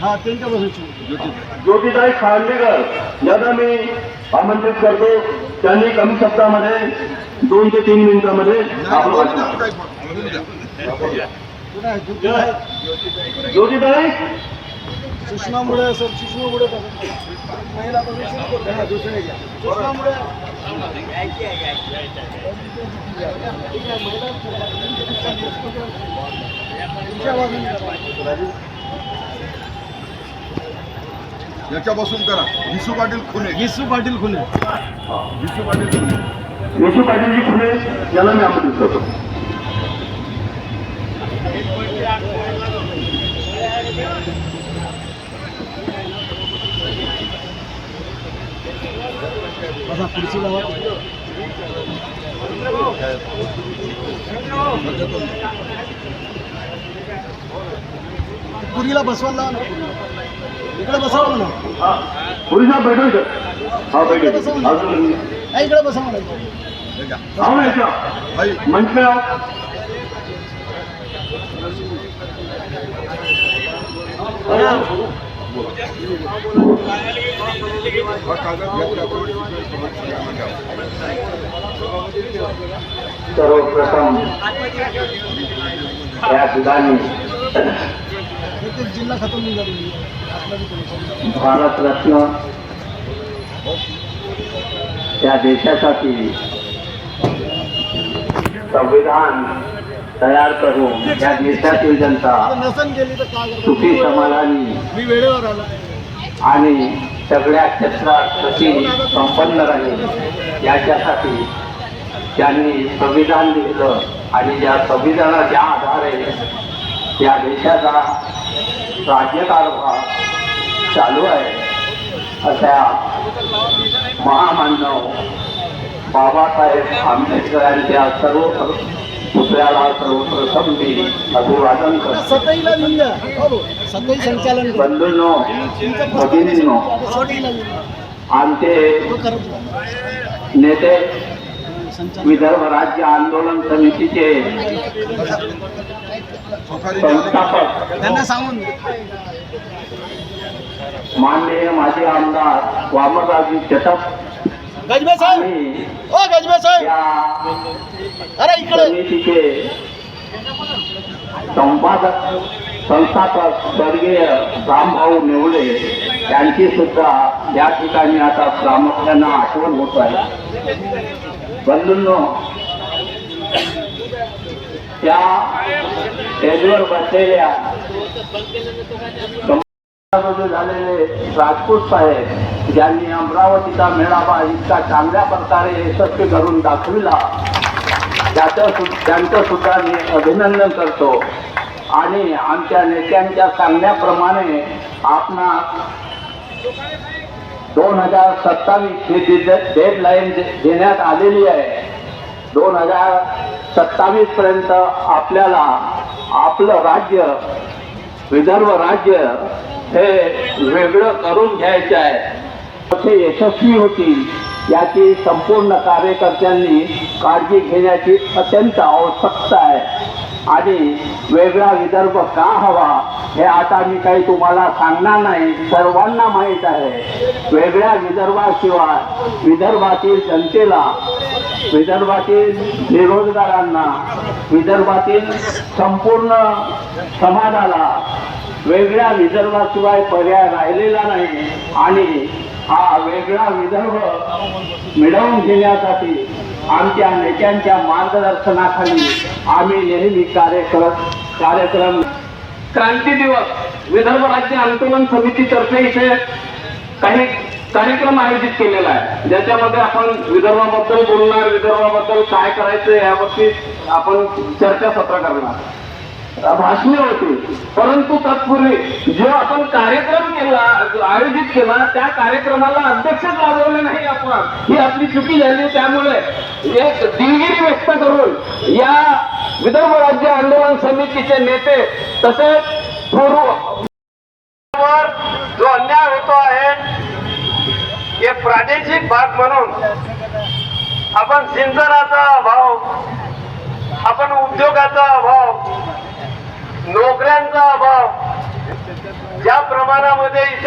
हा त्यांच्या बसायची ज्योतिताई खांडेकर यांना मी आमंत्रित करतो. त्यांनी कमी शब्दामध्ये 2 ते 3 मिनिटांमध्ये आपलं वाचन. ज्योतिताई सुषमा मुळे सर, सुषमा मुळे महिला दुसरे सुषमा मुळे याच्यापासून करा. विशू पाटील खुने. विसू पाटील खुने. विशू पाटील खुने. विशू पाटीलजी खुले यांना मी आमंत्रित करतो. बसा खुर्ची लावा. पुरीला बसवायला लावा ना. इकडे बसावं ना. पुरीला बैठो. हा बैठो. अजून इकडे बसा म्हणा. आओ ना इथं. भाई मंच पे आओ. हा कागद घेतला आपण. सर्वप्रथम या ठिकाणी जिल्हा खतम निघाली भारतरत्न या देशासाठी संविधान तयार करून या देशातील जनता नसन गेली तर काय सुखी समाधानी मी वेळेवर आलो. आणि सगळ्या क्षेत्रात सुखी संपन्न राहील याच्यासाठी त्यांनी संविधान लिहिलं. आणि या संविधानाच्या आधारे या देशाचा राज्यकारभार चालू आहे. अशा महामानव बाबासाहेब आंबेडकरांच्या सर्व पुतळ्याला सर्वप्रथम मी अभिवादन करतो. सतईला लिहिलं. सतई संचालन बंधूंनो, भगिनींनो, आमचे नेते विदर्भ राज्य आंदोलन समितीचे संस्थापक त्यांना सांगून माननीय माजी आमदार वामनरावजी चटप गजबे साहेब. आणि ओ गजबे साहेब. या अरे इकडे. समितीचे संस्थापक स्वर्गीय रामभाऊ नेवळे यांची सुद्धा या ठिकाणी आता प्रामुख्यानं आठवण होत आहे. बंधूंनो, त्या स्टेजवर बसलेल्या झालेले राजपूत साहेब ज्यांनी अमरावतीचा मेळावा इतका चांगल्या प्रकारे यशस्वी करून दाखविला, त्यांचं सुद्धा मी अभिनंदन करतो. आणि आमच्या नेत्यांच्या सांगण्याप्रमाणे आपणास 2027 ही डेडलाईन देण्यात आलेली आहे. 2027 पर्यंत आपल्याला आपलं राज्य, विदर्भ राज्य हे वेगळं करून घ्यायचं आहे. कसे यशस्वी होतील याची संपूर्ण कार्यकर्त्यांनी काळजी घेण्याची अत्यंत आवश्यकता आहे. आणि वेगळा विदर्भ का हवा हे आता मी काही तुम्हाला सांगणार नाही, सर्वांना माहीत आहे. वेगळ्या विदर्भाशिवाय विदर्भातील जनतेला, विदर्भातील बेरोजगारांना, विदर्भातील संपूर्ण समाजाला वेगळ्या विदर्भाशिवाय पर्याय राहिलेला नाही. आणि हा वेगळा विदर्भ मिळवून घेण्यासाठी आमच्या नेत्यांच्या मार्गदर्शनाखाली आम्ही नेहमी कार्यक्रम क्रांती दिवस विदर्भ राज्य आंदोलन समितीतर्फे इथे काही कार्यक्रम आयोजित केलेला आहे, ज्याच्यामध्ये आपण विदर्भाबद्दल बोलणार, विदर्भाबद्दल काय करायचं यावरती आपण चर्चासत्र करणार, भाषणे होती. परंतु तत्पूर्वी जो आपण कार्यक्रम केला, आयोजित केला, त्या कार्यक्रमाला अध्यक्षच लाभवले नाही आपण, ही आपली चुकी झाली. त्यामुळे एक दिलगिरी व्यक्त करून या विदर्भ राज्य आंदोलन समितीचे नेते तसेच जो अन्याय होतो आहे हे प्रादेशिक भाग म्हणून आपण सिंचनाचा अभाव, आपण उद्योगाचा अभाव, नोकऱ्यांचा अभाव, ज्याप्रमाणे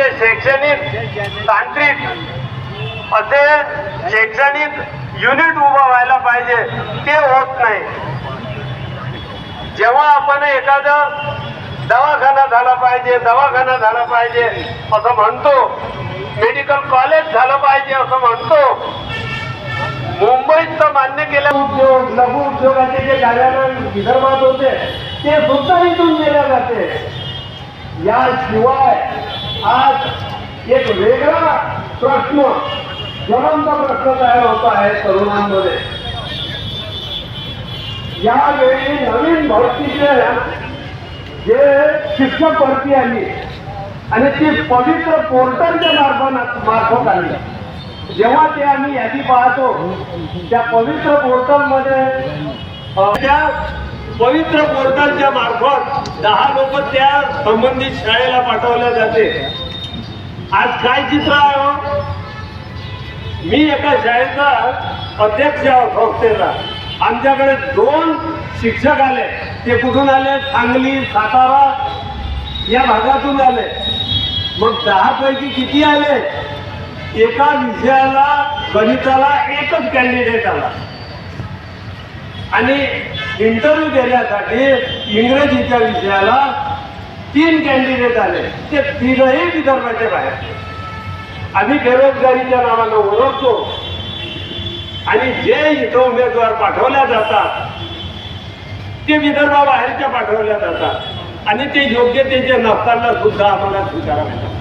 म्हणजे शैक्षणिक तांत्रिक असे शैक्षणिक युनिट उभं व्हायला पाहिजे, ते होत नाही. जेव्हा आपण एखादं दवाखाना झाला पाहिजे असं म्हणतो, मेडिकल कॉलेज झालं पाहिजे असं म्हणतो, मुंबईत तर मान्य केल्या उद्योग लघु उद्योगाचे जे कार्यालय विदर्भात होते ते सुद्धा इथून केल्या जाते. याशिवाय आज एक वेगळा प्रश्न, ज्वलंत प्रश्न तयार होत आहे तरुणांमध्ये. यावेळी नवीन भरतीचे जे शिक्षक भरती आली आणि ती पवित्र पोर्टलच्या मार्फत आली. जेव्हा ते आम्ही यादी पाहतो त्या पवित्र पोर्टलमध्ये त्या पवित्र पोर्टलच्या मार्फत 10 लोक त्या संबंधित शाळेला पाठवल्या जाते. आज काय चित्र आहे हो? मी एका शाळेचा अध्यक्ष संस्थेचा. आमच्याकडे 2 शिक्षक आले. ते कुठून आले? सांगली, सातारा या भागातून आले. मग 10 पैकी किती आले? एका विषयाला गणिताला एकच कॅन्डिडेट आला आणि इंटरव्ह्यू देण्यासाठी इंग्रजीच्या विषयाला 3 कॅन्डिडेट आले. ते 3ही विदर्भाच्या बाहेर. आम्ही बेरोजगारीच्या नावानं ओळखतो आणि जे इथं उमेदवार पाठवल्या जातात ते विदर्भाबाहेरच्या पाठवल्या जातात आणि ते योग्यतेचे नसताना सुद्धा आम्हाला स्वीकारावे लागतात.